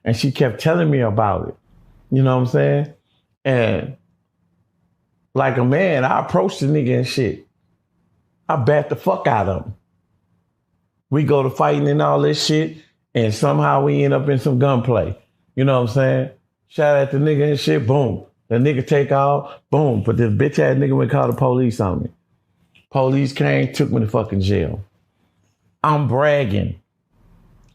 And she kept telling me about it. You know what I'm saying? And like a man, I approached the nigga and shit. I bat the fuck out of him. We go to fighting and all this shit, and somehow we end up in some gunplay. You know what I'm saying? Shot at the nigga and shit, boom. The nigga take off, boom. But this bitch ass nigga went call the police on me. Police came, took me to fucking jail. I'm bragging.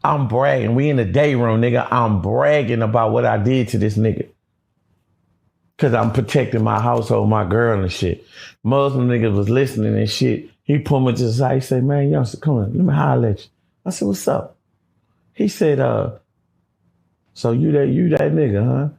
We in the day room, nigga. I'm bragging about what I did to this nigga. Cause I'm protecting my household, my girl and shit. Muslim niggas was listening and shit. He pulled me to the side. He said, man, youngster, come on, let me holler at you. I said, what's up? He said, so you that nigga, huh?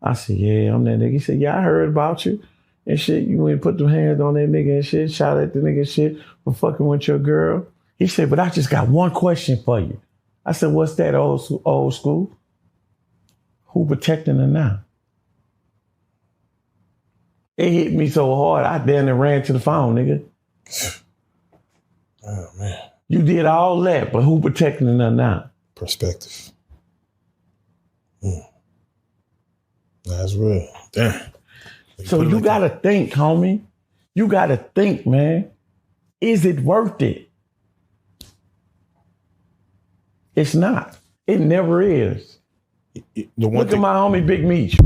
I said, yeah, I'm that nigga. He said, yeah, I heard about you and shit. You went and put them hands on that nigga and shit, shot at the nigga and shit for fucking with your girl. He said, but I just got one question for you. I said, what's that, old school? Who protecting her now? It hit me so hard, I damn near ran to the phone, nigga. Oh, man. You did all that, but who protecting her now? Perspective. That's real. Damn. So you gotta think, homie. You gotta think, man. Is it worth it? It's not. It never is. Look at my homie Big Meech.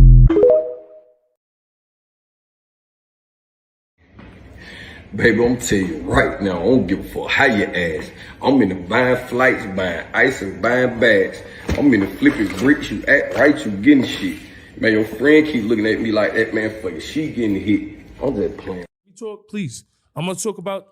Baby, I'm tell you right now, I don't give a fuck how you ask. I'm in the buying flights, buying ice and buying bags. I'm in the flipping bricks, you act right, you getting shit. Man, your friend keep looking at me like that, man, fucking she getting hit. I'm just playing. Talk, please. I'm gonna talk about.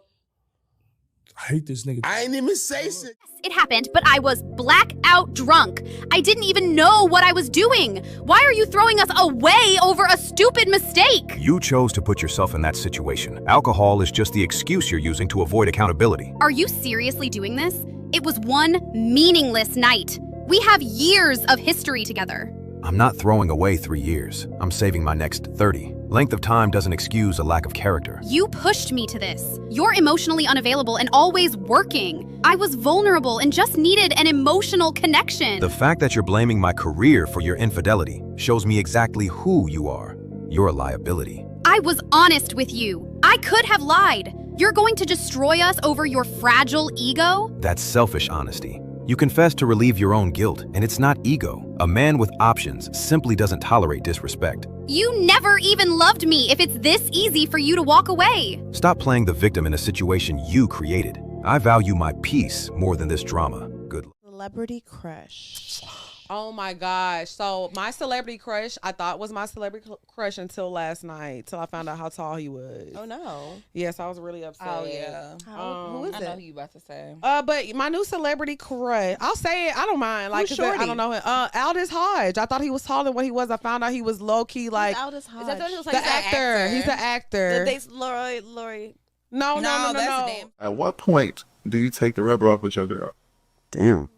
I hate this nigga. I ain't even say shit. It happened, but I was blackout drunk. I didn't even know what I was doing. Why are you throwing us away over a stupid mistake? You chose to put yourself in that situation. Alcohol is just the excuse you're using to avoid accountability. Are you seriously doing this? It was one meaningless night. We have years of history together. I'm not throwing away 3 years. I'm saving my next 30. Length of time doesn't excuse a lack of character. You pushed me to this. You're emotionally unavailable and always working. I was vulnerable and just needed an emotional connection. The fact that you're blaming my career for your infidelity shows me exactly who you are. You're a liability. I was honest with you. I could have lied. You're going to destroy us over your fragile ego? That's selfish honesty. You confess to relieve your own guilt, and it's not ego. A man with options simply doesn't tolerate disrespect. You never even loved me if it's this easy for you to walk away. Stop playing the victim in a situation you created. I value my peace more than this drama. Good luck. Celebrity crush. Oh my gosh. So my celebrity crush, I thought was my celebrity crush until last night, till I found out how tall he was. Oh no. Yes, I was really upset. Oh yeah. Who is it? I know who you about to say. But my new celebrity crush, I'll say it. I don't mind. Like, I don't know him. Aldous Hodge. I thought he was taller than what he was. I found out he was low key like. Aldous Hodge. Is that he was like the actor. He's the actor. Lori. No. That's the name. At what point do you take the rubber off with your girl? Damn.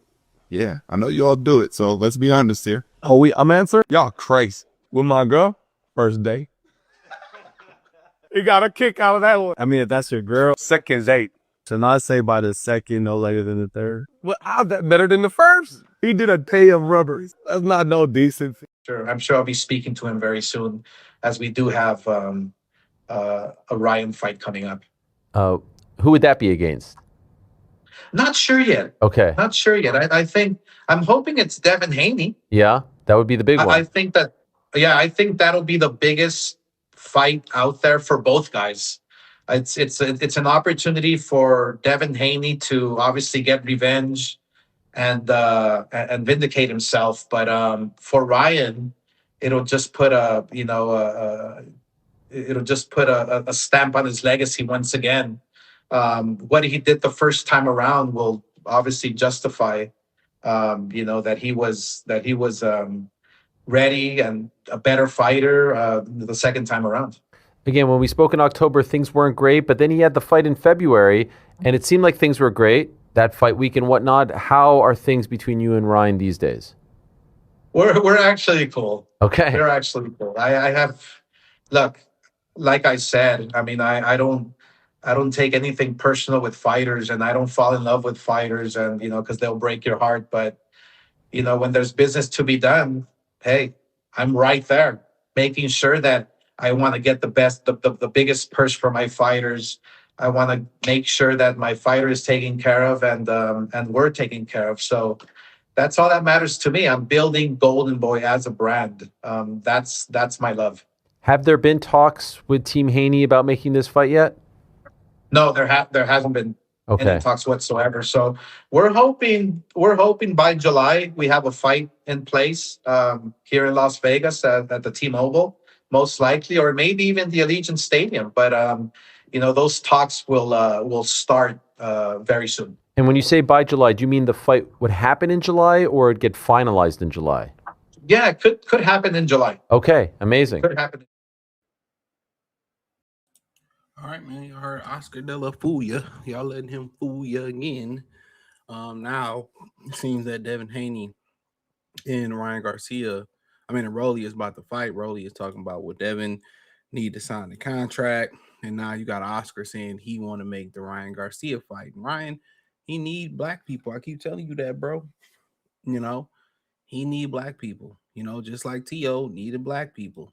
Yeah, I know you all do it, so let's be honest here. Oh, I'm answering? Y'all crazy. With my girl, first day. He got a kick out of that one. I mean, if that's your girl, second date. So not say by the second, no later than the third. Well, how's that better than the first? He did a day of rubber. That's not no decency. Sure, I'm sure I'll be speaking to him very soon, as we do have a Ryan fight coming up. Who would that be against? Not sure yet. Okay. Not sure yet. I'm hoping it's Devin Haney. Yeah, that would be the big one. I think that'll be the biggest fight out there for both guys. It's an opportunity for Devin Haney to obviously get revenge and vindicate himself. But for Ryan, it'll just put a stamp on his legacy once again. What he did the first time around will obviously justify, that he was ready and a better fighter the second time around. Again, when we spoke in October, things weren't great, but then he had the fight in February, and it seemed like things were great, that fight week and whatnot. How are things between you and Ryan these days? We're actually cool. Okay. We're actually cool. Look, like I said, I mean, I don't take anything personal with fighters, and I don't fall in love with fighters, and because they'll break your heart. But when there's business to be done, hey, I'm right there, making sure that I want to get the best, the biggest purse for my fighters. I want to make sure that my fighter is taken care of and we're taken care of. So that's all that matters to me. I'm building Golden Boy as a brand. That's my love. Have there been talks with Team Haney about making this fight yet? No, there hasn't been any talks whatsoever. So we're hoping by July we have a fight in place here in Las Vegas at the T-Mobile, most likely, or maybe even the Allegiant Stadium. But those talks will start very soon. And when you say by July, do you mean the fight would happen in July or it'd get finalized in July? Yeah, it could happen in July. Okay, amazing. Could happen. All right, man. Y'all heard Oscar De La Fuya. Y'all letting him fool you again. Now it seems that Devin Haney and Ryan Garcia, and Rolly is about to fight. Rolly is talking about what Devin need to sign the contract. And now you got Oscar saying he want to make the Ryan Garcia fight. And Ryan, he need black people. I keep telling you that, bro. He need black people. Just like T.O. needed black people.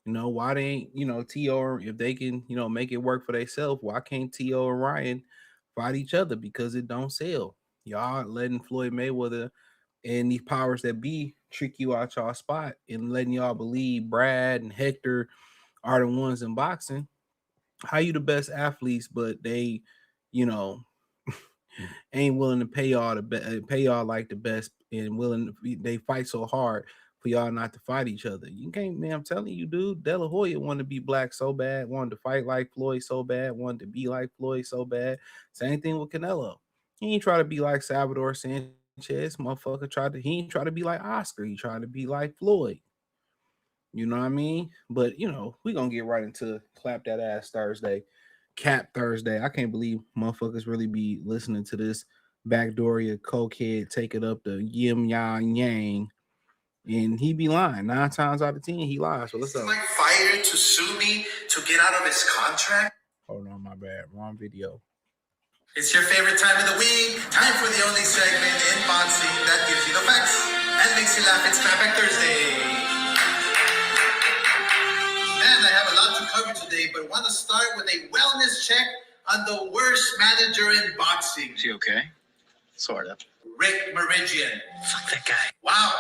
Why they ain't, T.O. if they can, make it work for themselves, why can't T.O. and Ryan fight each other? Because it don't sell. Y'all letting Floyd Mayweather and these powers that be trick you out y'all spot and letting y'all believe Brad and Hector are the ones in boxing. How you the best athletes, but they, ain't willing to pay y'all like the best and they fight so hard for y'all not to fight each other. You can't, man, I'm telling you, dude, De La Hoya wanted to be black so bad, wanted to fight like Floyd so bad, wanted to be like Floyd so bad. Same thing with Canelo. He ain't try to be like Salvador Sanchez. Motherfucker he ain't try to be like Oscar. He tried to be like Floyd. You know what I mean? But, we gonna get right into Clap That Ass Thursday. Cap Thursday. I can't believe motherfuckers really be listening to this backdooria cokehead take it up the yin yang yang. And he be lying. 9 times out of 10, he lies. So let's go. My fighter to sue me to get out of his contract. Hold on, my bad. Wrong video. It's your favorite time of the week. Time for the only segment in boxing that gives you the facts and makes you laugh. It's Clapback Thursday. Man, I have a lot to cover today, but want to start with a wellness check on the worst manager in boxing. Is he okay? Sort of. Rick Meridian. Fuck that guy. Wow.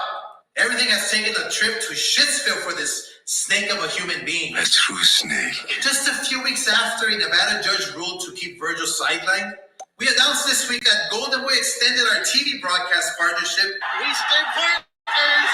Everything has taken a trip to Shitsville for this snake of a human being. A true snake. Just a few weeks after a Nevada judge ruled to keep Vergil sidelined, we announced this week that Golden Boy extended our TV broadcast partnership. We stay partners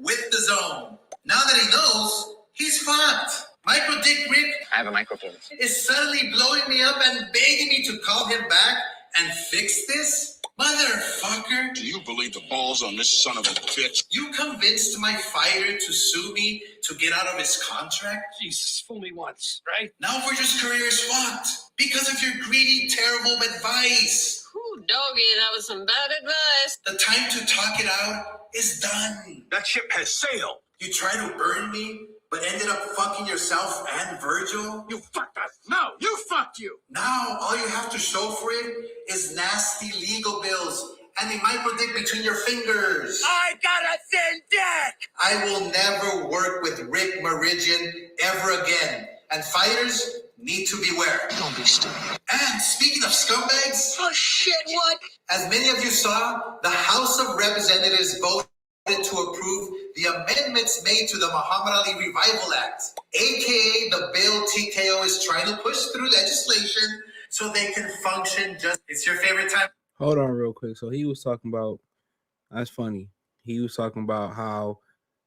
with the Zone. Now that he knows, he's fucked. Micro Dick Rick I have a microphone. is suddenly blowing me up and begging me to call him back and fix this. Motherfucker. Do you believe the balls on this son of a bitch? You convinced my fighter to sue me to get out of his contract? Jesus, fool me once, right? Now Vergil's career is fucked because of your greedy, terrible advice. Ooh, doggy, that was some bad advice. The time to talk it out is done. That ship has sailed. You tried to burn me, but ended up fucking yourself and Vergil? You fucked us. No, you fucked you. Now, all you have to show for it is nasty legal bills and a micro dick between your fingers. I got a thin dick. I will never work with Rick Meridian ever again. And fighters need to beware. Don't be stupid. And speaking of scumbags, Oh, shit, what? as many of you saw, the House of Representatives voted to approve the amendments made to the Muhammad Ali Revival Act, aka the bill TKO is trying to push through legislation so they can function just. It's your favorite time. Hold on real quick. So he was talking about, that's funny. He was talking about how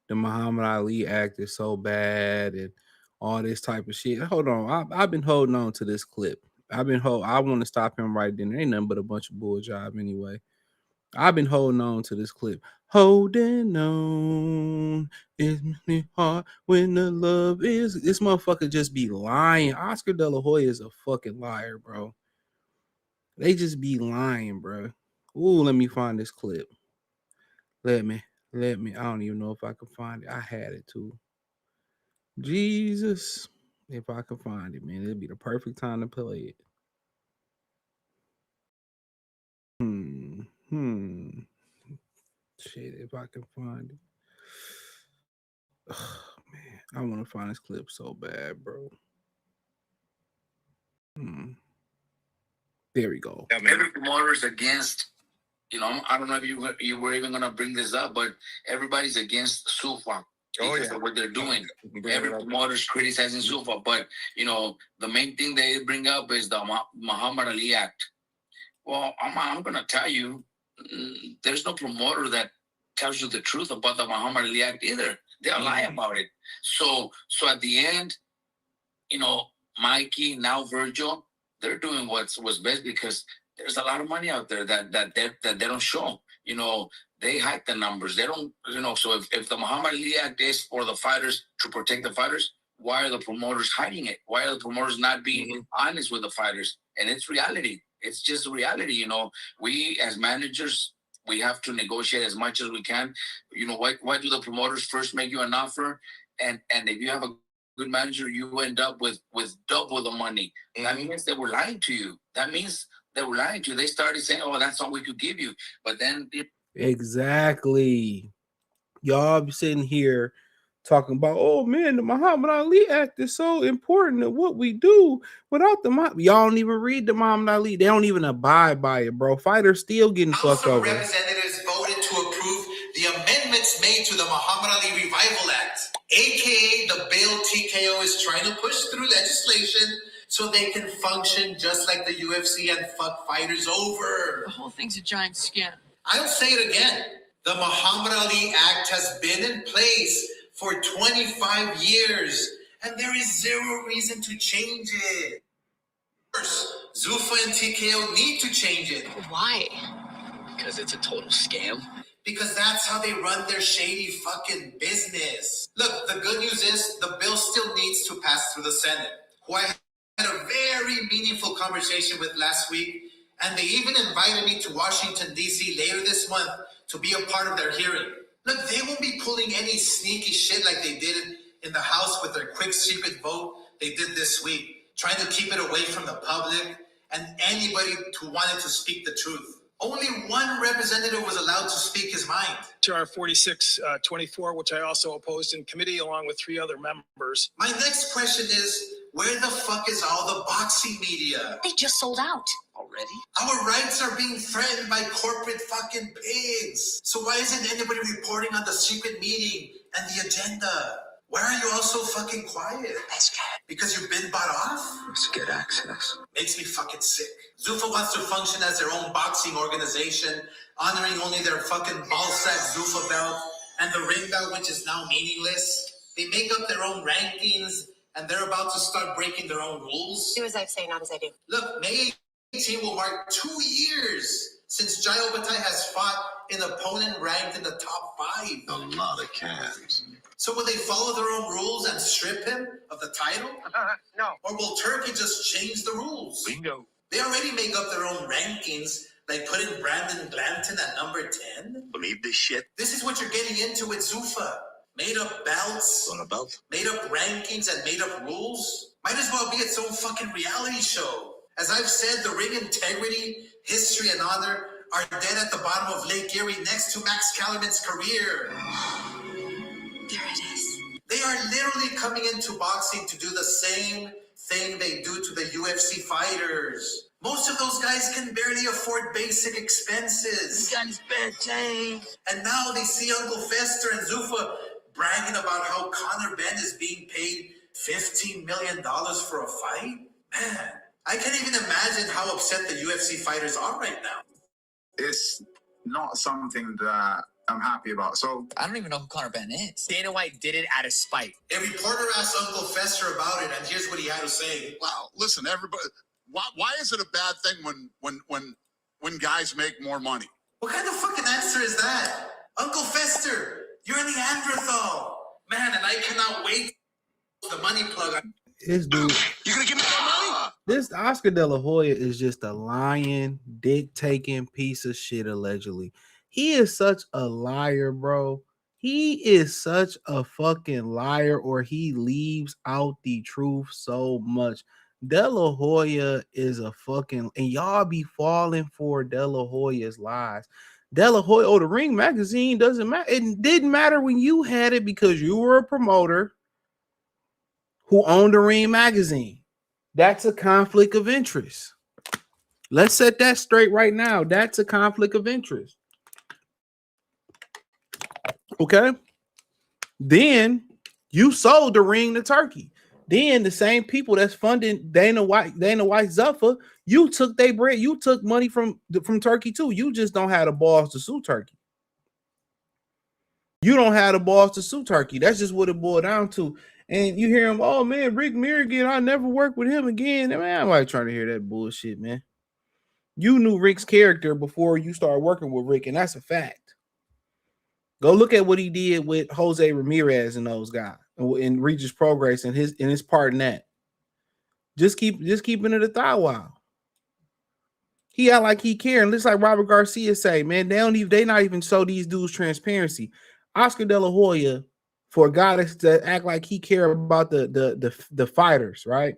the Muhammad Ali Act is so bad and all this type of shit. Hold on. I've been holding on to this clip. I want to stop him right then. There ain't nothing but a bunch of bull job anyway. I've been holding on to this clip. Holding on is really hard when the love is. This motherfucker just be lying. Oscar De La Hoya is a fucking liar, bro. They just be lying, bro. Ooh, let me find this clip. Let me. I don't even know if I can find it. I had it too. Jesus. If I can find it, man, it'd be the perfect time to play it. Shit, if I can find it. Oh, man, I want to find this clip so bad, bro. There we go. Every promoter is against, I don't know if you were even gonna bring this up, but everybody's against Sufa because of what they're doing. Every promoter is criticizing Sufa, but the main thing they bring up is the Muhammad Ali Act. Well, I'm gonna tell you, there's no promoter that tells you the truth about the Muhammad Ali Act either. They'll lie about it. So at the end, Mikey, now Vergil, they're doing what's best because there's a lot of money out there that they don't show. They hide the numbers. They don't, so if the Muhammad Ali Act is for the fighters to protect the fighters, why are the promoters hiding it? Why are the promoters not being honest with the fighters? And it's reality. It's just reality. We as managers, we have to negotiate as much as we can. Why do the promoters first make you an offer? And if you have a good manager, you end up with double the money. That means they were lying to you. They started saying, "Oh, that's all we could give you." But then Exactly. Y'all be sitting here talking about, oh man, the Muhammad Ali Act is so important to what we do. Without the y'all don't even read the Muhammad Ali. They don't even abide by it, bro. Fighters still getting fucked over. Representatives voted to approve the amendments made to the Muhammad Ali Revival Act, aka the bill TKO is trying to push through legislation so they can function just like the UFC and fuck fighters over. The whole thing's a giant scam. I'll say it again. The Muhammad Ali Act has been in place for 25 years, and there is zero reason to change it. First, Zuffa and TKO need to change it. Why? Because it's a total scam. Because that's how they run their shady fucking business. Look, the good news is the bill still needs to pass through the Senate, who I had a very meaningful conversation with last week, and they even invited me to Washington, D.C. later this month to be a part of their hearing. Look, they won't be pulling any sneaky shit like they did in the House with their quick secret vote they did this week, trying to keep it away from the public and anybody who wanted to speak the truth. Only one representative was allowed to speak his mind. HR 4624, which I also opposed in committee along with 3 other members. My next question is, where the fuck is all the boxing media? They just sold out. Already? Our rights are being threatened by corporate fucking pigs. So why isn't anybody reporting on the secret meeting and the agenda? Why are you all so fucking quiet? Because you've been bought off? let's get access. Makes me fucking sick. Zuffa wants to function as their own boxing organization, honoring only their fucking ballsack Zuffa belt and the ring belt, which is now meaningless. They make up their own rankings, and they're about to start breaking their own rules. Do as I say, not as I do. Look, May 18 will mark 2 years since Zayas Bout has fought an opponent ranked in the top 5. A lot of cans. So will they follow their own rules and strip him of the title? No. Or will Turkey just change the rules? Bingo. They already make up their own rankings, like putting Brandon Glanton at number 10. Believe this shit? This is what you're getting into with Zuffa. Made up belts, On a belt? made up rankings, and made up rules. Might as well be its own fucking reality show. As I've said, the ring integrity, history, and honor are dead at the bottom of Lake Erie next to Max Kellerman's career. There it is. They are literally coming into boxing to do the same thing they do to the UFC fighters. Most of those guys can barely afford basic expenses. Guns bad And now they see Uncle Fester and Zuffa bragging about how Conor Benn is being paid $15 million for a fight. Man, I can't even imagine how upset the UFC fighters are right now. It's not something that I'm happy about. So I don't even know who Conor Benn is. Dana White did it out of spite. A reporter asked Uncle Fester about it, and here's what he had to say. Wow, listen, everybody. Why is it a bad thing when guys make more money? What kind of fucking answer is that? Uncle Fester, you're in the Neanderthal. Man, and I cannot wait the money plug. This dude, You gonna give me more money? this Oscar De La Hoya is just a lying, dick-taking piece of shit, allegedly. He is such a liar, bro. He is such a fucking liar, or he leaves out the truth so much. De La Hoya is a fucking, and y'all be falling for De La Hoya's lies. De La Hoya, oh, the Ring magazine doesn't matter. It didn't matter when you had it because you were a promoter who owned the Ring magazine. That's a conflict of interest. Let's set that straight right now. That's a conflict of interest. Okay. Then you sold the Ring to Turkey. Then the same people that's funding Dana White Zuffa, you took their bread, you took money from Turkey too. You just don't have the balls to sue Turkey. You don't have the balls to sue Turkey. That's just what it boiled down to. And you hear him, oh man, Rick Mirrigan, I never work with him again. Man, I'm not trying to hear that bullshit, man. You knew Rick's character before you started working with Rick, and that's a fact. Go look at what he did with Jose Ramirez and those guys and Regis Progress and his part in that. Just keeping it a thigh while. He act like he care, and looks like Robert Garcia say, man, they not even show these dudes transparency. Oscar De La Hoya, for a guy that act like he care about the fighters, right?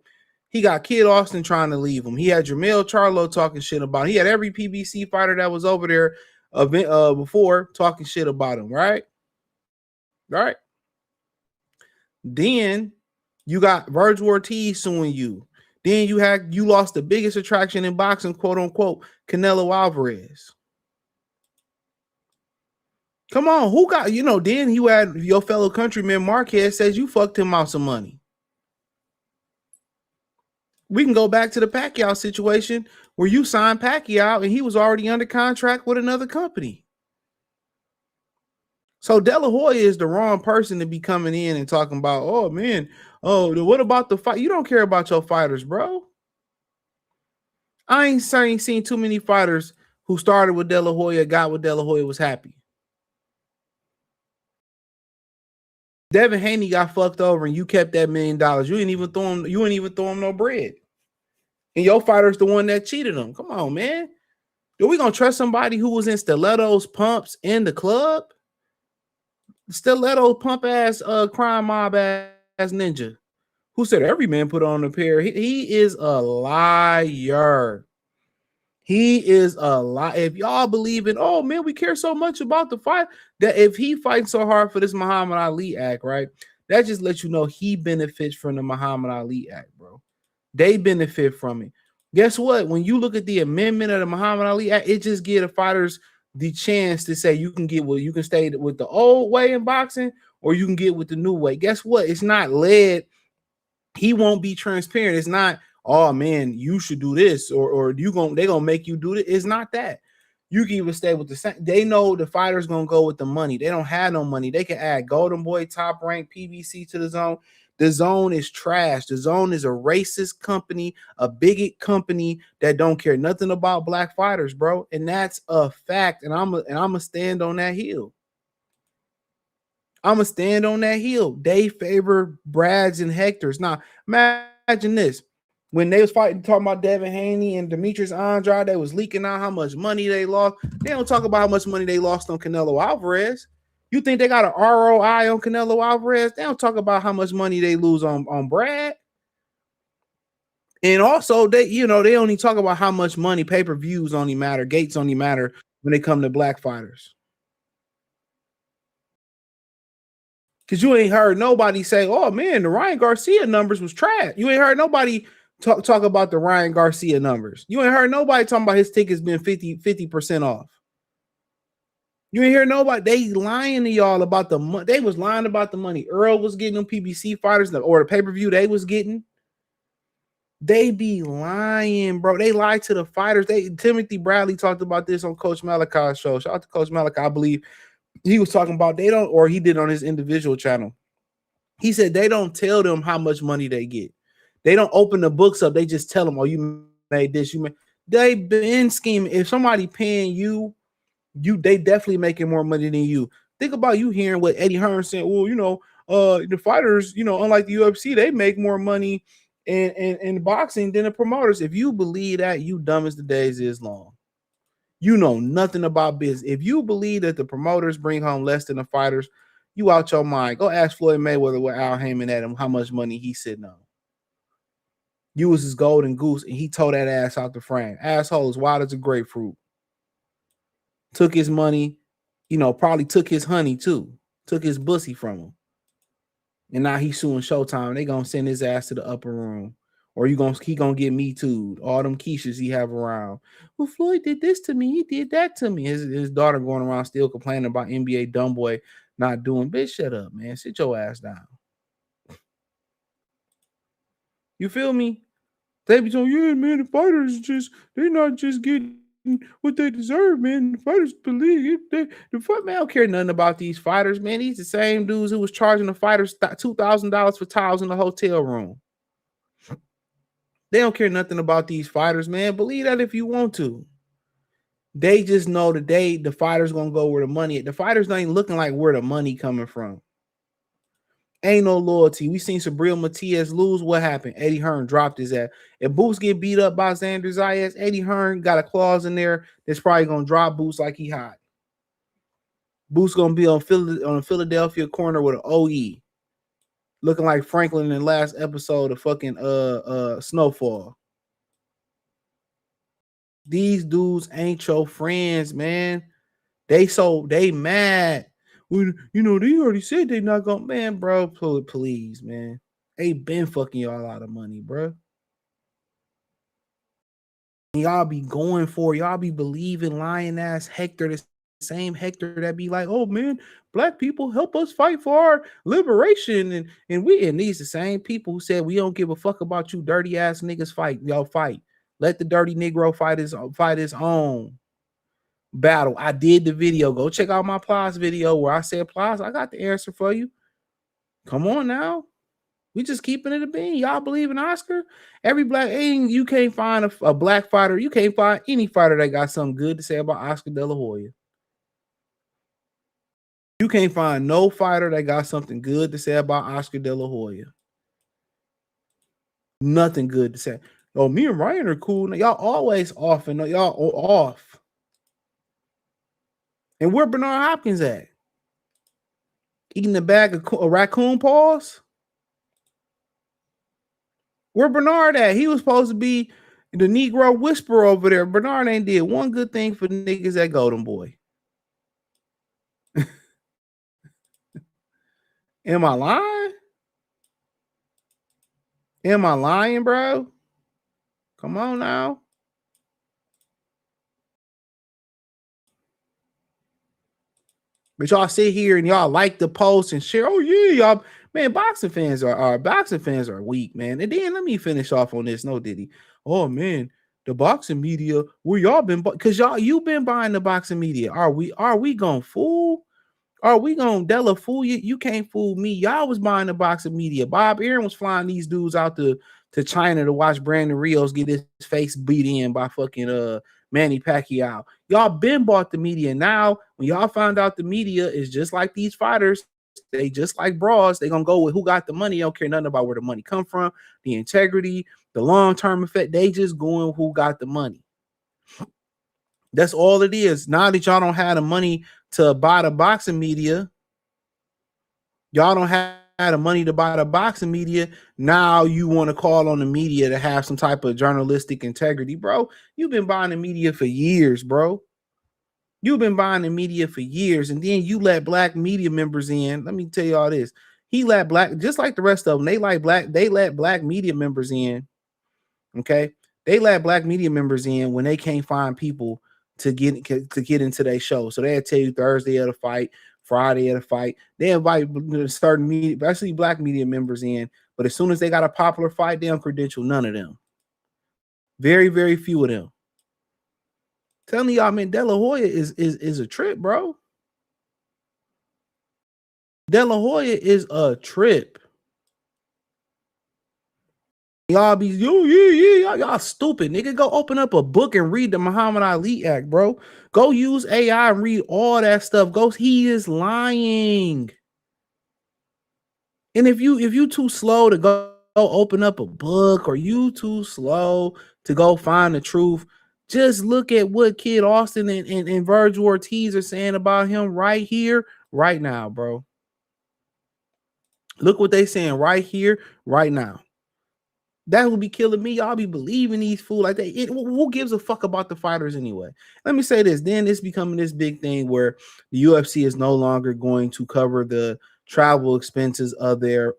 He got Kid Austin trying to leave him. He had Jermell Charlo talking shit about him. He had every PBC fighter that was over there before talking shit about him, right? Right. Then you got Vergil Ortiz suing you. Then you lost the biggest attraction in boxing, quote unquote, Canelo Alvarez. Come on, who got, then you had your fellow countryman Marquez says you fucked him out some money. We can go back to the Pacquiao situation where you signed Pacquiao and he was already under contract with another company. So De La Hoya is the wrong person to be coming in and talking about, oh man, oh, what about the fight? You don't care about your fighters, bro. I ain't seen too many fighters who started with De La Hoya, got with De La Hoya, was happy. Devin Haney got fucked over and you kept that $1 million. You didn't even throw him no bread. And your fighter's the one that cheated him. Come on, man. Are we gonna trust somebody who was in stilettos, pumps in the club? Stiletto pump ass crime mob ass ninja who said every man put on a pair. He is a liar. He is a lie. If y'all believe in, oh man, we care so much about the fight, that if he fights so hard for this Muhammad Ali act, right? That just lets you know he benefits from the Muhammad Ali act, bro. They benefit from it. Guess what? When you look at the amendment of the Muhammad Ali act, it just gives the fighters the chance to say you can stay with the old way in boxing or you can get with the new way. Guess what? It's not led. He won't be transparent. It's not, oh man, you should do this or they're gonna make you do it. It's not that. You can even stay with the same. They know the fighter's gonna go with the money. They don't have no money. They can add Golden Boy, Top Rank, PBC to the zone. The zone is trash. The zone is a racist company, a bigot company that don't care nothing about black fighters, bro. And that's a fact. And I'm gonna stand on that hill. I'm gonna stand on that hill. They favor Brads and Hectors. Now, imagine this. When they was fighting, talking about Devin Haney and Demetrius Andrade, they was leaking out how much money they lost. They don't talk about how much money they lost on Canelo Alvarez. You think they got an ROI on Canelo Alvarez? They don't talk about how much money they lose on Brad. And also, they only talk about how much money pay-per-views only matter, gates only matter when they come to black fighters. Because you ain't heard nobody say, oh man, the Ryan Garcia numbers was trash. You ain't heard nobody talk about the Ryan Garcia numbers. You ain't heard nobody talking about his tickets being 50% off. You ain't hear nobody. They lying to y'all about the money. They was lying about the money Earl was getting them PBC fighters or the pay-per-view they was getting. They be lying, bro. They lie to the fighters. Timothy Bradley talked about this on Coach Malachi's show. Shout out to Coach Malachi. I believe he was talking about he did on his individual channel. He said they don't tell them how much money they get. They don't open the books up. They just tell them, oh, you made this. They been scheming. If somebody paying you, they definitely making more money than you. Think about you hearing what Eddie Hearn said. Well, the fighters, unlike the UFC, they make more money in boxing than the promoters. If you believe that, you dumb as the days is long. You know nothing about business. If you believe that the promoters bring home less than the fighters, you out your mind. Go ask Floyd Mayweather with Al Heyman at him how much money he's sitting on. You was his golden goose, and he tore that ass out the frame. Asshole as wild as a grapefruit. Took his money, probably took his honey too. Took his bussy from him. And now he's suing Showtime. They gonna send his ass to the upper room. Or he gonna get me too. All them Keishas he have around. Well, Floyd did this to me. He did that to me. His daughter going around still complaining about NBA Dumbboy not doing. Bitch, shut up, man. Sit your ass down. You feel me? They be saying, yeah, man, the fighters they're not just getting what they deserve, man. The fighters believe it. The fight, man, I don't care nothing about these fighters, man. These the same dudes who was charging the fighters $2,000 for towels in the hotel room. They don't care nothing about these fighters, man. Believe that if you want to. They just know that the fighters gonna go where the money. The fighters not even looking like where the money coming from. Ain't no loyalty. We seen Sabril Matias lose. What happened? Eddie Hearn dropped his ass. If Boots get beat up by Xander Zayas, Eddie Hearn got a clause in there that's probably gonna drop Boots like he hot. Boots gonna be on a Philadelphia corner with an OE, looking like Franklin in the last episode of fucking Snowfall. These dudes ain't your friends, man. They mad. Well, they already said they not gonna, man, bro. Please, man. They been fucking y'all out of money, bro. Y'all be going for, y'all be believing lying ass Hector, the same Hector that be like, oh man, black people help us fight for our liberation. And these the same people who said we don't give a fuck about you dirty ass niggas fight. Y'all fight. Let the dirty Negro fight his own battle. I did the video. Go check out my Plies video where I said, Plies, I got the answer for you. Come on now. We just keeping it a bean. Y'all believe in Oscar? Every black, you can't find a black fighter. You can't find any fighter that got something good to say about Oscar De La Hoya. You can't find no fighter that got something good to say about Oscar De La Hoya. Nothing good to say. Oh, me and Ryan are cool. Y'all always off and y'all off. And where Bernard Hopkins at? Eating a bag of raccoon paws? Where Bernard at? He was supposed to be the Negro whisperer over there. Bernard ain't did one good thing for niggas at Golden Boy. Am I lying? Am I lying, bro? Come on now. But y'all sit here and y'all like the post and share. Oh yeah, y'all, man. Boxing fans are weak, man. And then let me finish off on this. No, Diddy. Oh man, the boxing media. Where y'all been? Because you been buying the boxing media. Are we gonna fool? Are we gonna Della fool you? You can't fool me. Y'all was buying the boxing media. Bob Aaron was flying these dudes out to China to watch Brandon Rios get his face beat in by fucking Manny Pacquiao. Y'all been bought the media. Now, when y'all found out the media is just like these fighters, they just like bras, they gonna go with who got the money. They don't care nothing about where the money come from, the integrity, the long-term effect. They just going who got the money. That's all it is. Now that y'all don't have the money to buy the boxing media, y'all don't have the money to buy the boxing media. Now you want to call on the media to have some type of journalistic integrity, bro. You've been buying the media for years, bro. You've been buying the media for years, and then you let black media members in. Let me tell you all this. He let black, just like the rest of them, they let black media members in. Okay. They let black media members in when they can't find people to get into their show. So they'll tell you Thursday of the fight, Friday of the fight. They invite certain media, especially black media members in. But as soon as they got a popular fight, they don't credential none of them. Very, very few of them. Telling y'all, man, De La Hoya is a trip, bro. De La Hoya is a trip. Y'all be, y'all stupid, nigga. Go open up a book and read the Muhammad Ali Act, bro. Go use AI and read all that stuff. He is lying. And if you too slow to go open up a book, or you too slow to go find the truth, just look at what Kid Austin and Vergil Ortiz are saying about him right here, right now, bro. Look what they saying right here, right now. That would be killing me. Y'all be believing these fools like that. Who gives a fuck about the fighters anyway? Let me say this. Then it's becoming this big thing where the UFC is no longer going to cover the travel expenses of their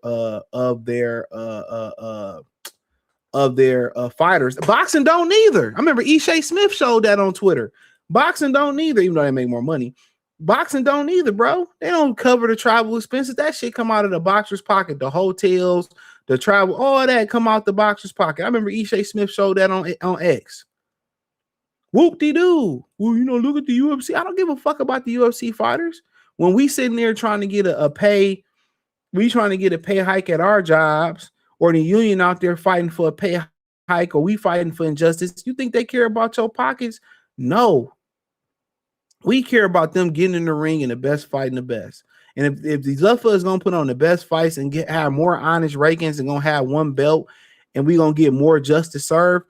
fighters. Boxing don't either. I remember Ishay Smith showed that on Twitter. Boxing don't either, even though they make more money. Boxing don't either, bro. They don't cover the travel expenses. That shit come out of the boxer's pocket. The hotels, the travel, all that come out the boxer's pocket. I remember Ishay Smith showed that on X. Whoop-de-doo. Well, look at the UFC. I don't give a fuck about the UFC fighters. When we sitting there trying to get a pay hike at our jobs, or the union out there fighting for a pay hike, or we fighting for injustice, you think they care about your pockets? No. We care about them getting in the ring and the best fighting the best. And if these Luffa is going to put on the best fights and have more honest rankings and going to have one belt and we going to get more justice served,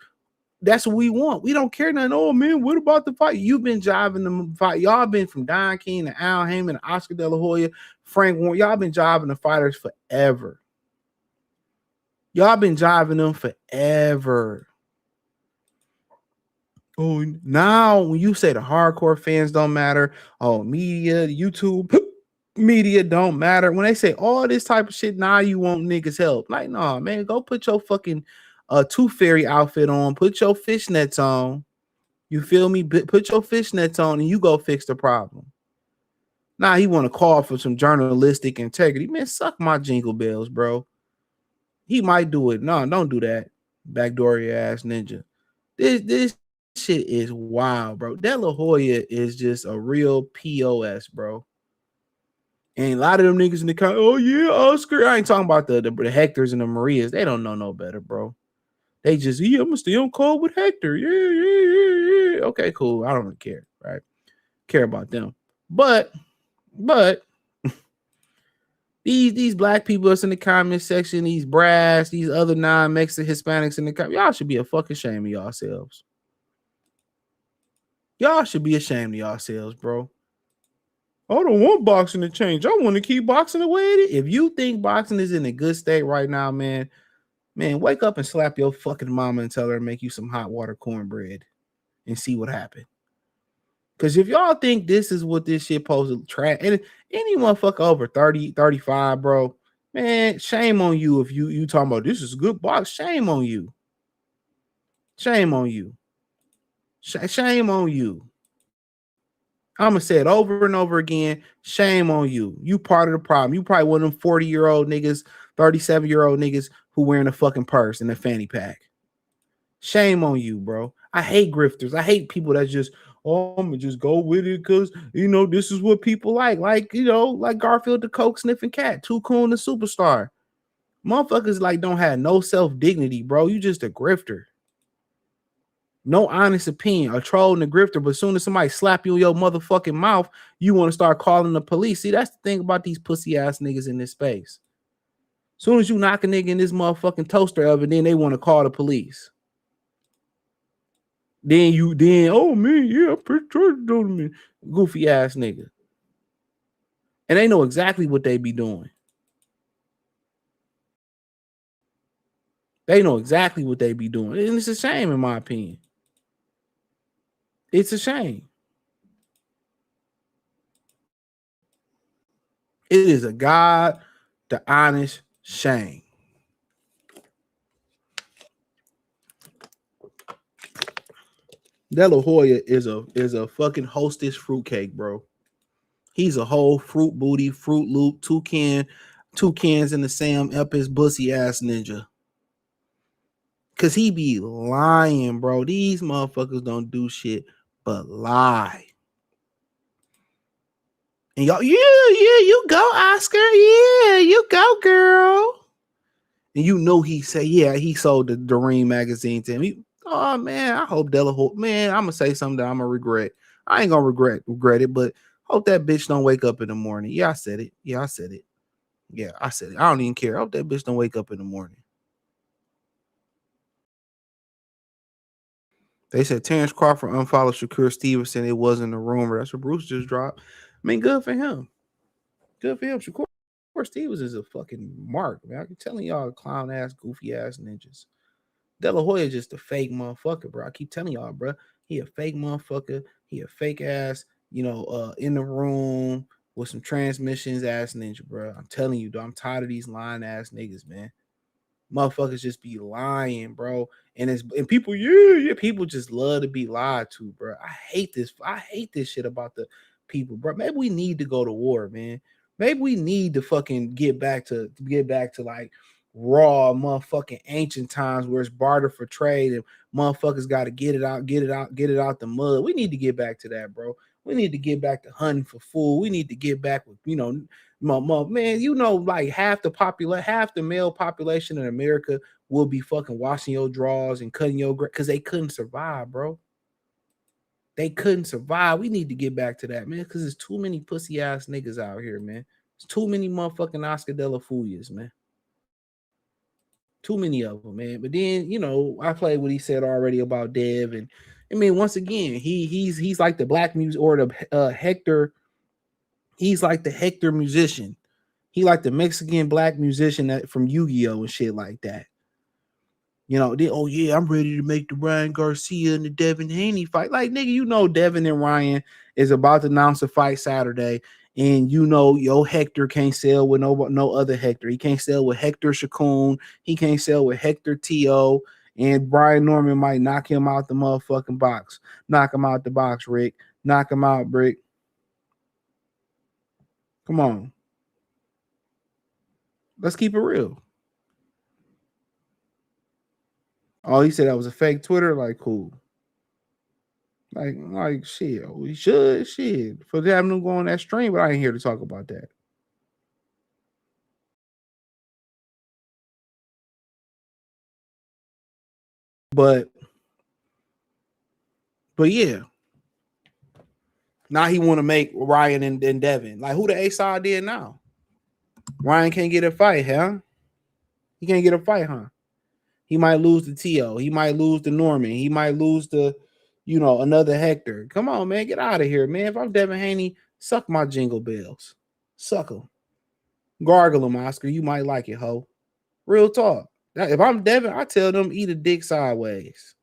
that's what we want. We don't care nothing. Oh, man, what about the fight? You've been jiving the fight. Y'all been from Don King to Al Heyman to Oscar De La Hoya, Frank Warren. Y'all been jiving the fighters forever. Y'all been jiving them forever. Oh, now when you say the hardcore fans don't matter, media, YouTube media don't matter. When they say all this type of shit, now you want niggas help. Like, no, man, go put your fucking Tooth Fairy outfit on. Put your fishnets on. You feel me? Put your fishnets on and you go fix the problem. Now he want to call for some journalistic integrity. Man, suck my jingle bells, bro. He might do it. No, don't do that. Backdoor your ass ninja. This shit is wild, bro. De La Hoya is just a real POS, bro. And a lot of them niggas in the car, oh yeah, Oscar. I ain't talking about the Hectors and the Marias. They don't know no better, bro. They just, I'm gonna stay on call with Hector. Yeah. Okay, cool. I don't really care, right? Care about them. But these black people that's in the comment section, these brass, these other non-Mexican Hispanics in the comment, y'all should be a fucking shame of yourselves. Y'all should be ashamed of yourselves, bro. I don't want boxing to change. I want to keep boxing the way it is. If you think boxing is in a good state right now, man, wake up and slap your fucking mama and tell her to make you some hot water cornbread and see what happened. Because if y'all think this is what this shit supposed to track, and any motherfucker over 30, 35, bro, man, shame on you if you talking about this is a good box. Shame on you. Shame on you. Shame on you. I'm going to say it over and over again. Shame on you. You part of the problem. You probably one of them 40-year-old niggas, 37-year-old niggas who wearing a fucking purse and a fanny pack. Shame on you, bro. I hate grifters. I hate people that just, I'm going to just go with it because, this is what people like. Like Garfield the coke sniffing cat. Too cool and a superstar. Motherfuckers don't have no self-dignity, bro. You just a grifter. No honest opinion, a troll and a grifter, but as soon as somebody slap you in your motherfucking mouth, you want to start calling the police. See, that's the thing about these pussy ass niggas in this space. As soon as you knock a nigga in this motherfucking toaster oven, then they want to call the police. Oh man, yeah, I'm pretty sure you told me, goofy ass nigga. And they know exactly what they be doing. They know exactly what they be doing. And it's a shame, in my opinion. It's a shame. It is a God, the honest shame. De La Hoya is a fucking hostess fruitcake, bro. He's a whole fruit booty, Fruit Loop, two cans in the Sam up his bussy ass ninja. Cause he be lying, bro. These motherfuckers don't do shit but lie. And y'all, yeah, you go, Oscar. Yeah, you go, girl. And he say, yeah, he sold the Doreen magazine to him. Oh man, I hope De La Hoya, man, I'm gonna say something that I'm gonna regret. I ain't gonna regret it, but hope that bitch don't wake up in the morning. Yeah, I said it. Yeah, I said it. I don't even care. I hope that bitch don't wake up in the morning. They said Terrence Crawford unfollowed Shakur Stevenson. It wasn't a rumor. That's what Bruce just dropped. I mean, good for him. Good for him. Shakur Stevens is a fucking mark, man. I'm telling y'all, clown ass, goofy ass ninjas. De La Hoya just a fake motherfucker, bro. I keep telling y'all, bro. He a fake motherfucker. He a fake ass, in the room with some transmissions ass ninja, bro. I'm telling you, I'm tired of these lying ass niggas, man. Motherfuckers just be lying, bro. And people, people just love to be lied to, bro. I hate this shit about the people, bro. Maybe we need to go to war, man. Maybe we need to fucking get back to like raw motherfucking ancient times where it's barter for trade and motherfuckers got to get it out the mud. We need to get back to that, bro. We need to get back to hunting for food. We need to get back with, man, like half the male population in America will be fucking washing your drawers and cutting your because they couldn't survive, bro. They couldn't survive. We need to get back to that, man, because there's too many pussy ass niggas out here, man. There's too many motherfucking Oscar De La Fuyas, man. Too many of them, man. But then, I played what he said already about Dev, and I mean, once again, he's like the black music or the Hector. He's like the Hector musician. He like the Mexican black musician from Yu-Gi-Oh and shit like that. Oh yeah, I'm ready to make the Ryan Garcia and the Devin Haney fight. Like, nigga, Devin and Ryan is about to announce a fight Saturday, and your Hector can't sell with no other Hector. He can't sell with Hector Shakun. He can't sell with Hector T.O. And Brian Norman might knock him out the motherfucking box. Knock him out the box, Rick. Knock him out, Brick. Come on. Let's keep it real. Oh, he said that was a fake Twitter. Like, cool. Like shit. We should shit for having them go on that stream, but I ain't here to talk about that. But yeah. Now he want to make Ryan and Devin. Like, who the A side did now? Ryan can't get a fight, huh? He can't get a fight, huh? He might lose to T.O. He might lose to Norman. He might lose to, another Hector. Come on, man. Get out of here, man. If I'm Devin Haney, suck my jingle bells. Suck them. Gargle them, Oscar. You might like it, ho. Real talk. If I'm Devin, I tell them eat a dick sideways.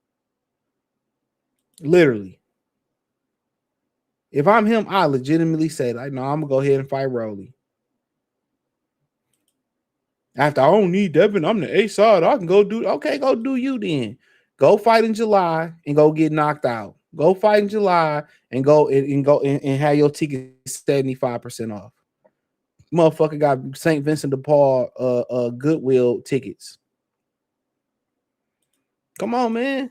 Literally. If I'm him, I legitimately say, like, no, I'm going to go ahead and fight Rolly. After I don't need Devin, I'm the A side. I can go do, okay, go do you then. Go fight in July and go get knocked out. Go fight in July and go and have your ticket 75% off. Motherfucker got St. Vincent de Paul Goodwill tickets. Come on, man.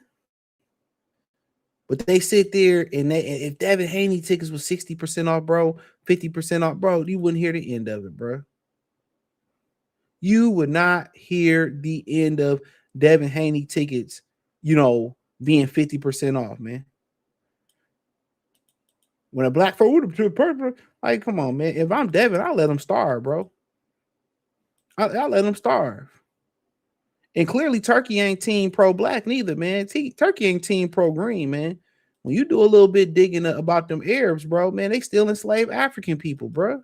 But they sit there and if Devin Haney tickets was 60% off, bro, 50% off, bro, you wouldn't hear the end of it, bro. You would not hear the end of Devin Haney tickets, being 50% off, man. When a black folk would have purple, like, come on, man. If I'm Devin, I'll let him starve, bro. I'll let him starve. And clearly, Turkey ain't team pro-black neither, man. Turkey ain't team pro-green, man. When you do a little bit digging about them Arabs, bro, man, they still enslave African people, bro.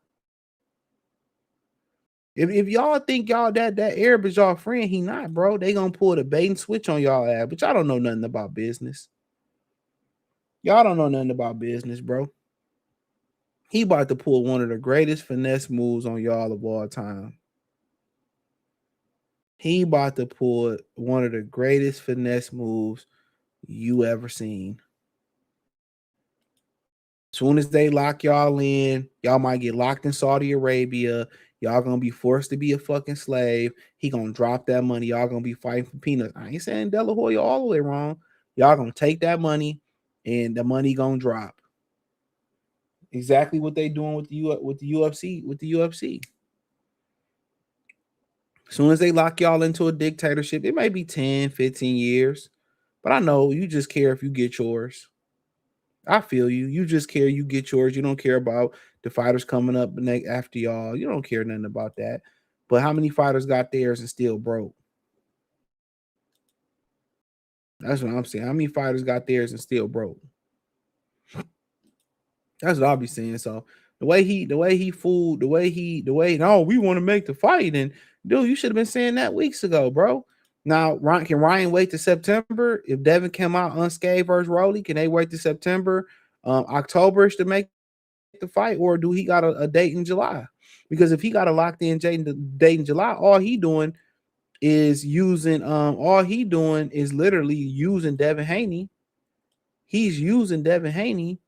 If y'all think that Arab is y'all friend, he not, bro. They gonna pull the bait and switch on y'all ass, but y'all don't know nothing about business. Y'all don't know nothing about business, bro. He about to pull one of the greatest finesse moves on y'all of all time. He about to pull one of the greatest finesse moves you ever seen. Soon as they lock y'all in, y'all might get locked in Saudi Arabia. Y'all gonna be forced to be a fucking slave. He gonna drop that money. Y'all gonna be fighting for peanuts. I ain't saying De La Hoya all the way wrong. Y'all gonna take that money, and the money gonna drop. Exactly what they doing with the UFC. With the UFC. As soon as they lock y'all into a dictatorship, it may be 10, 15 years. But I know you just care if you get yours. I feel you. You just care you get yours. You don't care about the fighters coming up after y'all. You don't care nothing about that. But how many fighters got theirs and still broke? That's what I'm saying. How many fighters got theirs and still broke? That's what I'll be saying. So no, we want to make the fight. And dude, you should have been saying that weeks ago, bro. Now, can Ryan wait to September? If Devin come out unscathed versus Rolly, can they wait to September, October-ish to make the fight, or do he got a date in July? Because if he got a locked in date in July, all he doing is literally using Devin Haney. He's using Devin Haney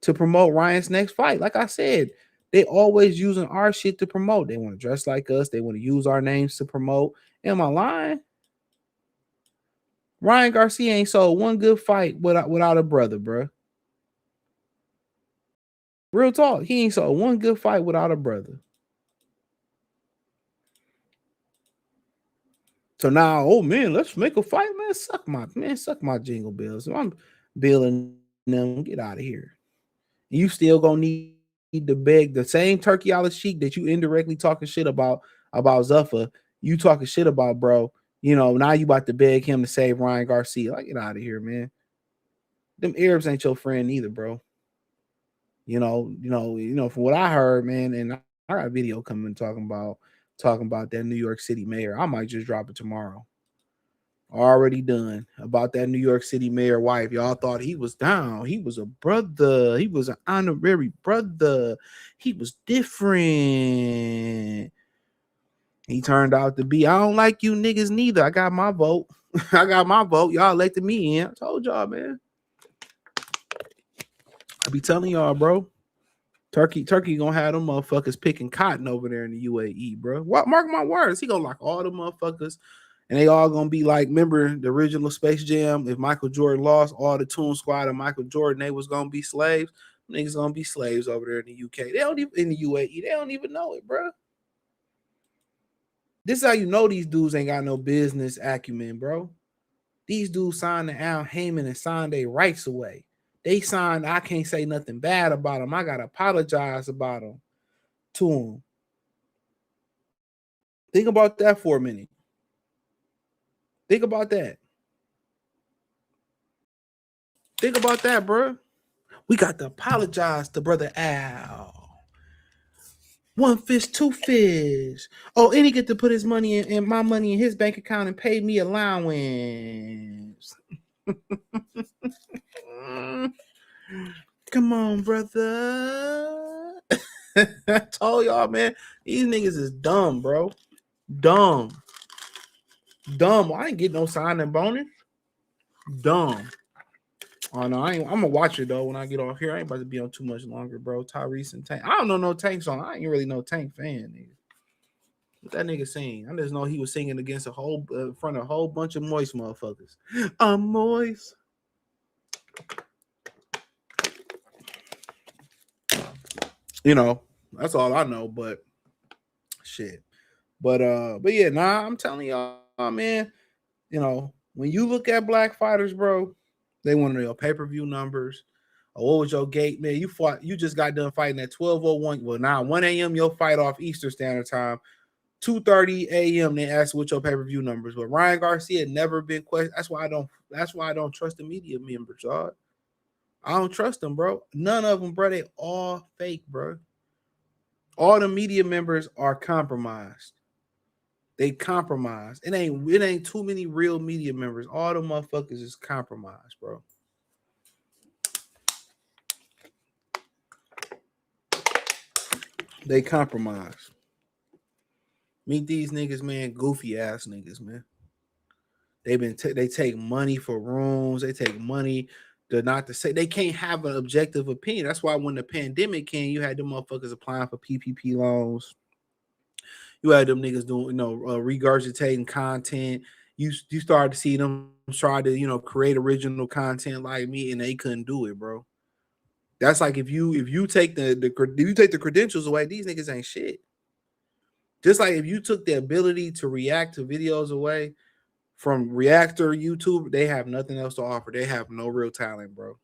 to promote Ryan's next fight. Like I said, they always using our shit to promote. They want to dress like us. They want to use our names to promote. Am I lying? Ryan Garcia ain't sold one good fight without a brother, bro. Real talk. He ain't sold one good fight without a brother. So now, oh man, let's make a fight, man. Suck my jingle bells. I'm billing them. Get out of here. You still gonna need to beg the same turkey out of sheik that you indirectly talking shit about Zuffa. You talking shit about, bro. You know, now you about to beg him to save Ryan Garcia. Like, get out of here, man. Them Arabs ain't your friend either, bro. You know, from what I heard, man, and I got a video coming talking about that New York City mayor. I might just drop it tomorrow. Already done about that New York City mayor wife. Y'all thought he was down. He was a brother. He was an honorary brother. He was different. He turned out to be, I don't like you niggas neither. I got my vote. I got my vote. Y'all elected me in. I told y'all, man. I be telling y'all, bro. Turkey gonna have them motherfuckers picking cotton over there in the UAE, bro. What? Mark my words. He gonna lock all the motherfuckers, and they all gonna be like, remember the original Space Jam? If Michael Jordan lost, all the Toon Squad of Michael Jordan, they was gonna be slaves. Niggas gonna be slaves over there in the UK. They don't even in the UAE. They don't even know it, bro. This is how you know these dudes ain't got no business acumen, bro. These dudes signed to Al Heyman and signed their rights away. They signed, I can't say nothing bad about them. I got to apologize about them to them. Think about that for a minute. Think about that. Think about that, bro. We got to apologize to Brother Al. One fish, two fish. Oh, and he get to put his money in my money in his bank account and pay me allowance. Come on, brother. I told y'all, man, these niggas is dumb, bro. Dumb. I ain't get no signing bonus. Dumb. Oh no, I'm gonna watch it though when I get off here. I ain't about to be on too much longer, bro. Tyrese and Tank. I don't know no Tank song. I ain't really no Tank fan, nigga. What that nigga sing? I just know he was singing against a whole in front of a whole bunch of moist motherfuckers. I'm moist. You know, that's all I know, but shit. But yeah, nah, I'm telling y'all, man, you know, when you look at black fighters, bro, they want to know your pay-per-view numbers. Oh, what was your gate, man? You just got done fighting at 12:01. Well, now 1 a.m. your fight off Eastern Standard Time. 2:30 a.m. they ask what your pay-per-view numbers. But Ryan Garcia never been questioned. That's why I don't trust the media members, y'all. I don't trust them, bro. None of them, bro. They all fake, bro. All the media members are compromised. They compromised. It ain't too many real media members. All the motherfuckers is compromised, bro. They compromise. Meet these niggas, man. Goofy ass niggas, man. They take money for rooms. They take money to not to say they can't have an objective opinion. That's why when the pandemic came, you had them motherfuckers applying for PPP loans. You had them niggas doing, regurgitating content. You started to see them try to, create original content like me, and they couldn't do it, bro. That's like if you take the credentials away, these niggas ain't shit. Just like if you took the ability to react to videos away from Reactor YouTube, they have nothing else to offer. They have no real talent, bro.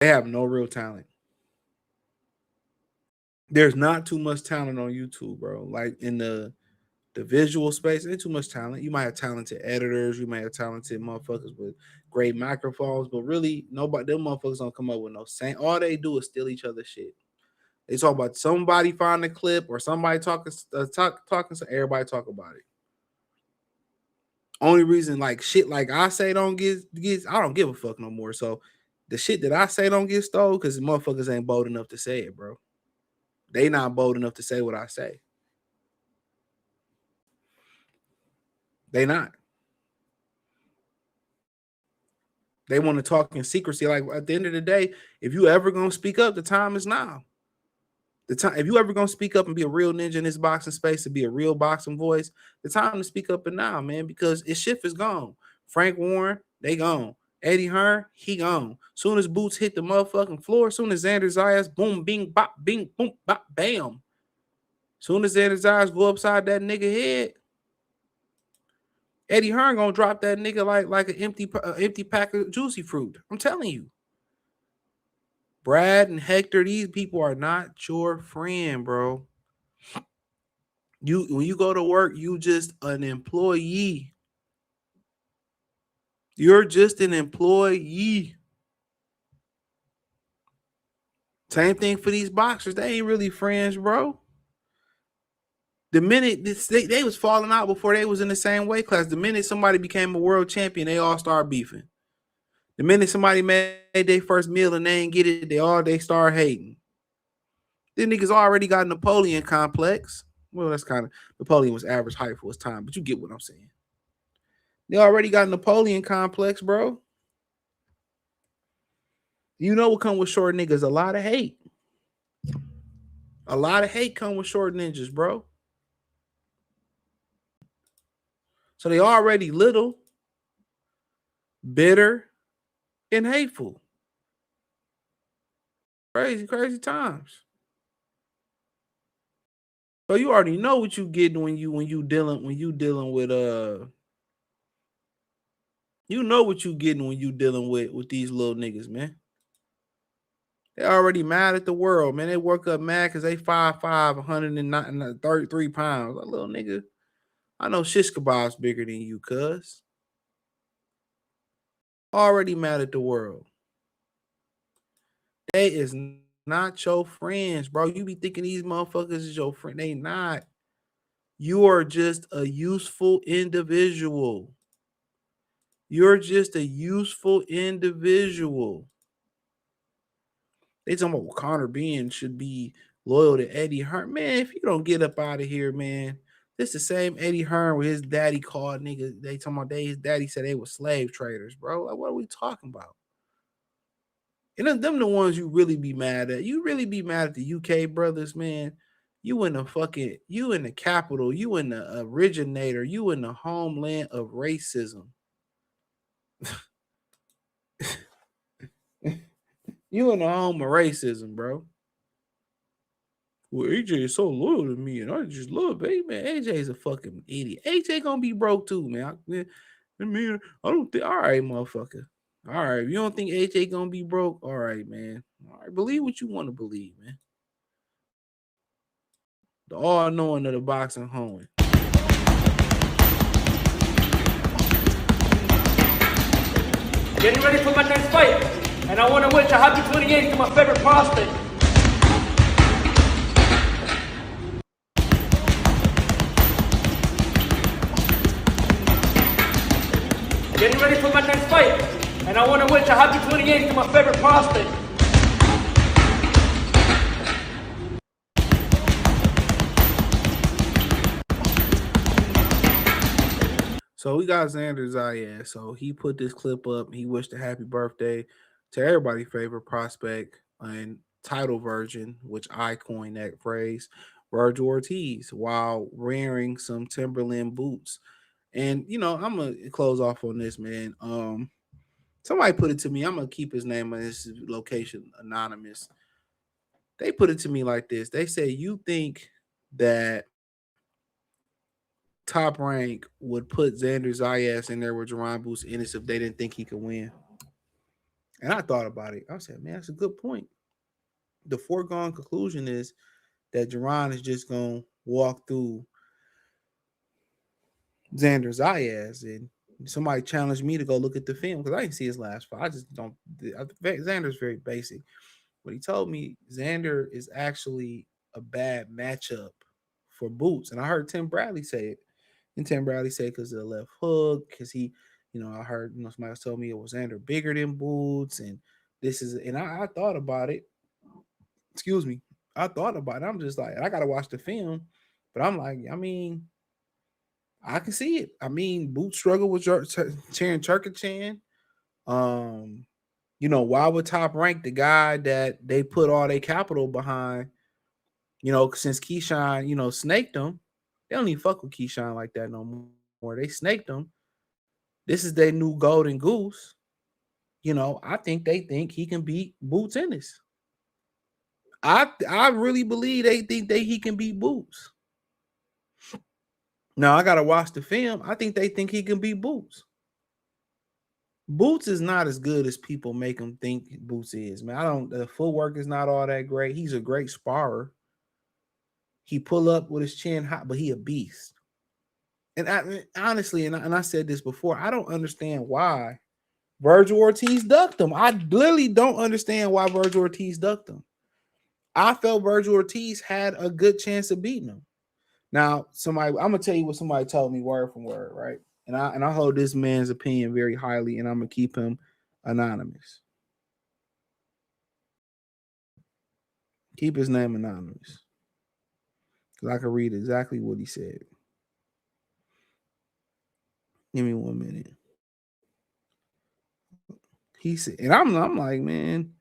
They have no real talent. There's not too much talent on YouTube, bro. Like in the visual space, there's too much talent. You might have talented editors, you might have talented motherfuckers with great microphones, but really nobody, them motherfuckers don't come up with no saying. All they do is steal each other's shit. They talk about somebody find a clip or somebody talking, so everybody talk about it. Only reason like shit like I say don't get I don't give a fuck no more. So the shit that I say don't get stole because motherfuckers ain't bold enough to say it, bro. They not bold enough to say what I say. They not. They want to talk in secrecy. Like at the end of the day, if you ever gonna speak up, the time is now. The time, if you ever gonna speak up and be a real ninja in this boxing space, to be a real boxing voice, the time to speak up and now, man, because his shift is gone. Frank Warren, they gone. Eddie Hearn, he gone. Soon as Boots hit the motherfucking floor, soon as Xander Zayas, boom, bing, bop, bing, boom, bop, bam. Soon as Xander Zayas go upside that nigga head, Eddie Hearn gonna drop that nigga like an empty pack of juicy fruit. I'm telling you. Brad and Hector, these people are not your friend, bro. When you go to work, you just an employee. You're just an employee. Same thing for these boxers. They ain't really friends, bro. The minute they was falling out before they was in the same weight class, the minute somebody became a world champion, they all start beefing. The minute somebody made their first meal and they ain't get it, they start hating. Then niggas already got Napoleon complex. Well, that's kind of Napoleon was average height for his time, but you get what I'm saying. They already got Napoleon complex, bro. You know what come with short niggas? A lot of hate. A lot of hate come with short ninjas, bro. So they already little, bitter, and hateful. Crazy times. So you already know what you getting when you dealing with you know what you getting when you dealing with these little niggas, man. They already mad at the world, man. They work up mad because they 5'5", 133 pounds. Like, little nigga, I know shish kebab's bigger than you, cuz. Already mad at the world. They is not your friends, bro. You be thinking these motherfuckers is your friend. They not. You are just a useful individual. You're just a useful individual. They talking about well, Connor Bean should be loyal to Eddie Hearn. Man, if you don't get up out of here, man, this the same Eddie Hearn with his daddy called niggas. They talking about his daddy said they were slave traders, bro. Like, what are we talking about? And them the ones you really be mad at. You really be mad at the UK brothers, man. You in the capital, you in the originator, you in the homeland of racism. You in the home of racism, bro. Well, AJ is so loyal to me, and I just love it. Man, AJ is a fucking idiot. AJ gonna be broke too, man. I don't think. All right, motherfucker. All right, if you don't think AJ gonna be broke, all right, man. All right, believe what you want to believe, man. The all-knowing of the boxing home. Getting ready for my next fight, and I want to wish a happy 28th to my favorite prospect. Getting ready for my next fight, and I want to wish a happy 28th to my favorite prospect. So we got Xander Zayas. So he put this clip up. He wished a happy birthday to everybody's favorite prospect and title virgin, which I coined that phrase, Vergil Ortiz, while wearing some Timberland boots. And I'm gonna close off on this, man. Somebody put it to me. I'm gonna keep his name and his location anonymous. They put it to me like this. They say, you think that Top Rank would put Xander Zayas in there with Jerron Boots Ennis if they didn't think he could win. And I thought about it. I said, man, that's a good point. The foregone conclusion is that Jerron is just going to walk through Xander Zayas. And somebody challenged me to go look at the film because I didn't see his last fight. I just don't. Xander's very basic. But he told me Xander is actually a bad matchup for Boots. And I heard Tim Bradley say it. And Tim Bradley said because of the left hook, because he, I heard, somebody else told me it was Xander bigger than Boots, and this is, and I thought about it. Excuse me. I thought about it. I'm just like, I got to watch the film, but I'm like, I mean, I can see it. I mean, Boots struggled with Charon Turkachan. Why would Top Rank, the guy that they put all their capital behind, since Keyshawn, snaked them, they don't even fuck with Keyshawn like that no more. They snaked him. This is their new golden goose. I think they think he can beat Boots Ennis. I really believe they think he can beat Boots. Now I gotta watch the film. I think they think he can beat Boots. Boots is not as good as people make him think Boots is, man. The footwork is not all that great. He's a great sparrer. He pull up with his chin high, but he a beast. And honestly, and I said this before, I don't understand why Vergil Ortiz ducked him. I literally don't understand why Vergil Ortiz ducked him. I felt Vergil Ortiz had a good chance of beating him. Now, I'm gonna tell you what somebody told me word from word, right? And I hold this man's opinion very highly, and I'm gonna keep him anonymous. Keep his name anonymous, because I can read exactly what he said. Give me 1 minute. He said, and I'm like, man.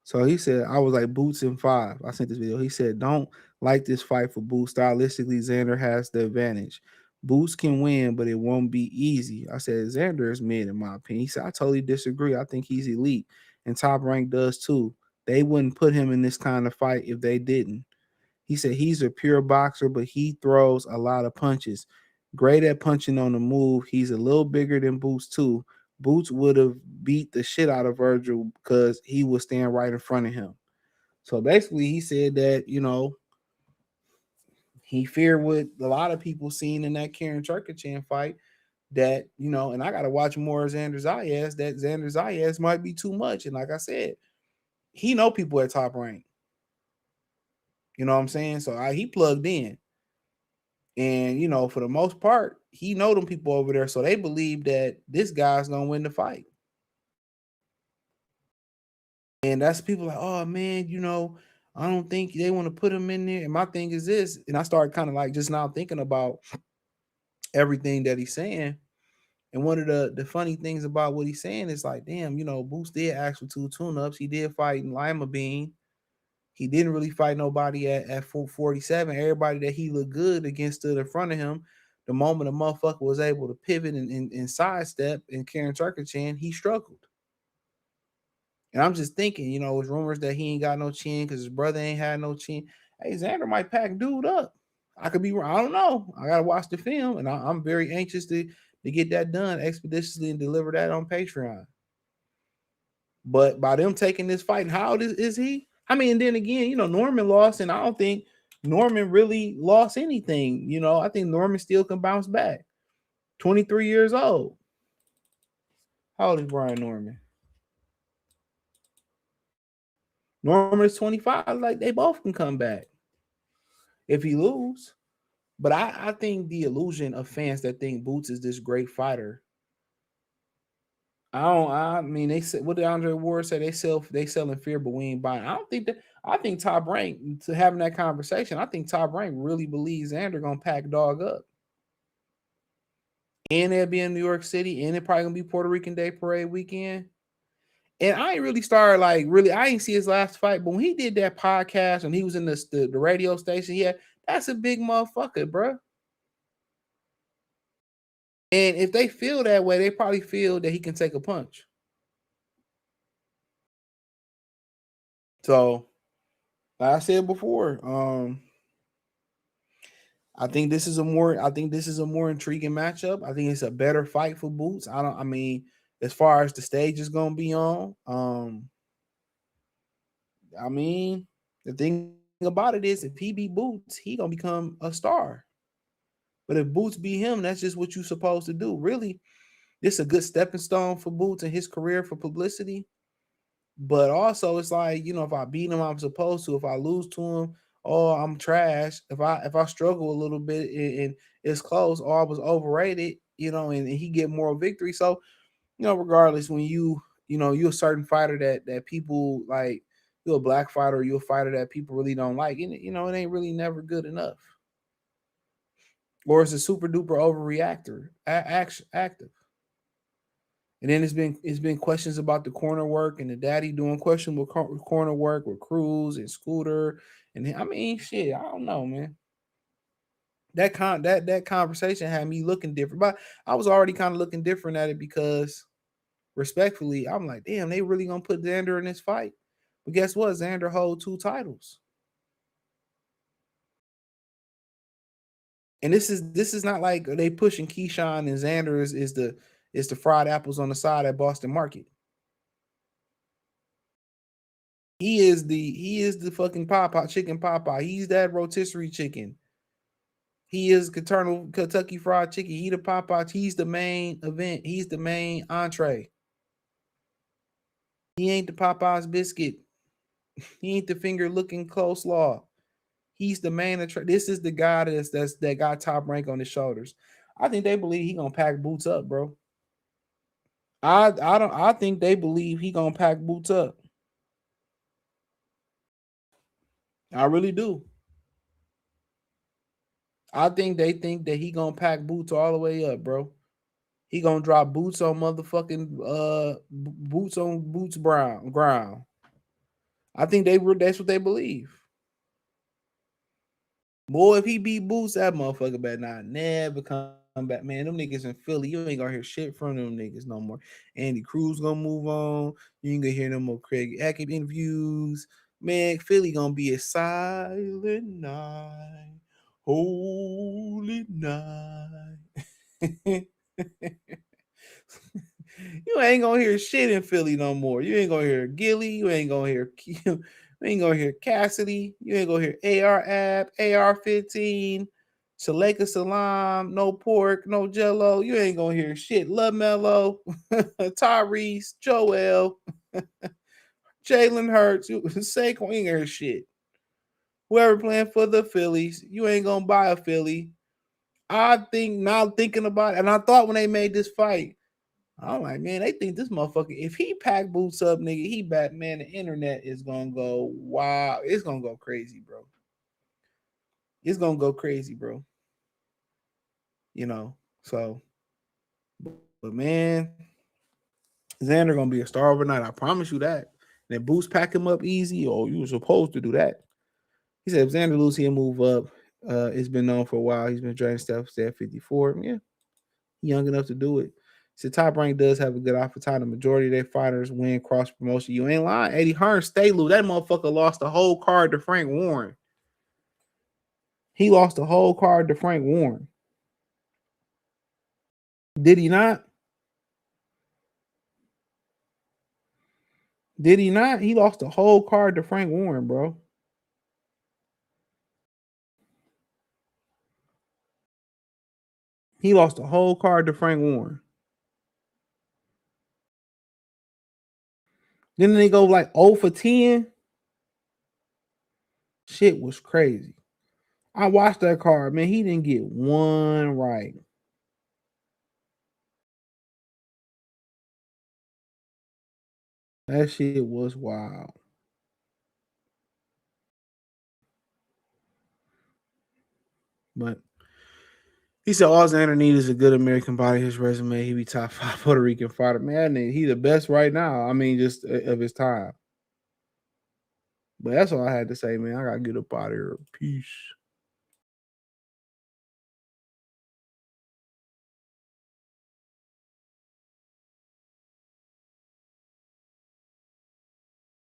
So he said, I was like, Boots in 5. I sent this video. He said, don't like this fight for Boots. Stylistically, Xander has the advantage. Boots can win, but it won't be easy. I said, Xander is mid, in my opinion. He said, I totally disagree. I think he's elite, and Top Rank does too. They wouldn't put him in this kind of fight if they didn't. He said, he's a pure boxer, but he throws a lot of punches. Great at punching on the move. He's a little bigger than Boots too. Boots would have beat the shit out of Vergil because he would stand right in front of him. So basically, he said that, he feared what a lot of people seen in that Charon Turkachan fight, that, and I got to watch more of Xander Zayas, that Xander Zayas might be too much. And like I said, he know people at Top Rank. You know what I'm saying? So he plugged in. And, for the most part, he know them people over there. So they believe that this guy's going to win the fight. And that's people like, oh, man, I don't think they want to put him in there. And my thing is this, and I started kind of like just now thinking about everything that he's saying. And one of the funny things about what he's saying is like, damn, Boots did ask for 2 tune-ups. He did fight in Lima Bean. He didn't really fight nobody at 447. Everybody that he looked good against stood in front of him. The moment a motherfucker was able to pivot and sidestep in Charon Turkachan, he struggled. And I'm just thinking, it's rumors that he ain't got no chin because his brother ain't had no chin. Hey, Xander might pack dude up. I could be wrong. I don't know. I got to watch the film, and I'm very anxious to get that done expeditiously and deliver that on Patreon. But by them taking this fight, how old is he? I mean, and then again, Norman lost, and I don't think Norman really lost anything. I think Norman still can bounce back. 23 years old. How old is Brian Norman? Norman is 25. Like, they both can come back if he lose. But I think the illusion of fans that think Boots is this great fighter. I mean, they said, what did Andre Ward say? They sell in fear, but we ain't buying. I don't think that. I think Top Rank, to having that conversation, I think Top Rank really believes Xander gonna pack dog up. And they'll be in New York City, and it probably gonna be Puerto Rican Day Parade weekend. And I ain't really started I ain't see his last fight, but when he did that podcast and he was in the radio station, that's a big motherfucker, bro. And if they feel that way, they probably feel that he can take a punch. So, like I said before, I think this is a more intriguing matchup. I think it's a better fight for Boots. As far as the stage is gonna be on, the thing about it is if he beat Boots, he gonna become a star. But if Boots beat him, that's just what you're supposed to do. Really, this is a good stepping stone for Boots in his career for publicity. But also, it's like, if I beat him, I'm supposed to. If I lose to him, oh, I'm trash. If I struggle a little bit and it's close, or I was overrated, and he get more victory. So, regardless, when you're a certain fighter that people like, you're a black fighter, you're a fighter that people really don't like, and it ain't really never good enough. Or it's a super duper overreactor active. And then it's been questions about the corner work and the daddy doing questionable corner work with Cruz and Scooter. And I mean, shit, I don't know, man. That conversation had me looking different, but I was already kind of looking different at it because, respectfully, I'm like, damn, they really gonna put Xander in this fight. But guess what? Xander hold 2 titles. And this is not like they pushing Keyshawn and Xander is the fried apples on the side at Boston Market. He is the fucking chicken Popeye. He's that rotisserie chicken. He is Kentucky Fried Chicken. He the Popeye. He's the main event. He's the main entree. He ain't the Popeye's biscuit. He ain't the finger looking coleslaw. He's the main attraction. This is the guy that got Top Rank on his shoulders. I think they believe he gonna pack Boots up, bro. I think they believe he gonna pack Boots up. I really do. I think they think that he gonna pack Boots all the way up, bro. He gonna drop Boots on motherfucking Boots ground. I think that's what they believe. Boy, if he beat Boots, that motherfucker better not never come back. Man, them niggas in Philly, you ain't gonna hear shit from them niggas no more. Andy Cruz gonna move on. You ain't gonna hear no more Craig Hackett interviews. Man, Philly gonna be a silent night. Holy night. You ain't gonna hear shit in Philly no more. You ain't gonna hear Gilly. You ain't gonna hear Cassidy. You ain't gonna hear AR App, AR-15, Shaleka Salam, no pork, no jello. You ain't gonna hear shit. Love Mello, Tyrese, Joel, Jalen Hurts, Saquon, you ain't gonna hear shit. Whoever playing for the Phillies, you ain't gonna buy a Philly. I think now thinking about it, and I thought when they made this fight, I'm like, man, they think this motherfucker, if he pack Boots up, nigga, he back, man, the internet is gonna go, wow, it's gonna go crazy, bro. It's gonna go crazy, bro. So, but man, Xander gonna be a star overnight. I promise you that. And if Boots pack him up easy, you were supposed to do that. He said if Xander lose, he'll move up. It's been known for a while. He's been training steps at 54. Yeah, he's young enough to do it. So Top Rank does have a good offer time. The majority of their fighters win cross promotion. You ain't lying. Eddie Hearn stay loose. That motherfucker lost the whole card to Frank Warren. He lost the whole card to Frank Warren. Did he not? Did he not? He lost the whole card to Frank Warren, bro. He lost the whole card to Frank Warren. Then they go like 0 for 10. Shit was crazy. I watched that card, man. He didn't get one right. That shit was wild. But he said all Xander needs is a good American body. His resume, he be top 5 Puerto Rican fighter. Man, he the best right now. I mean, just of his time. But that's all I had to say, man. I gotta get up out of here. Peace.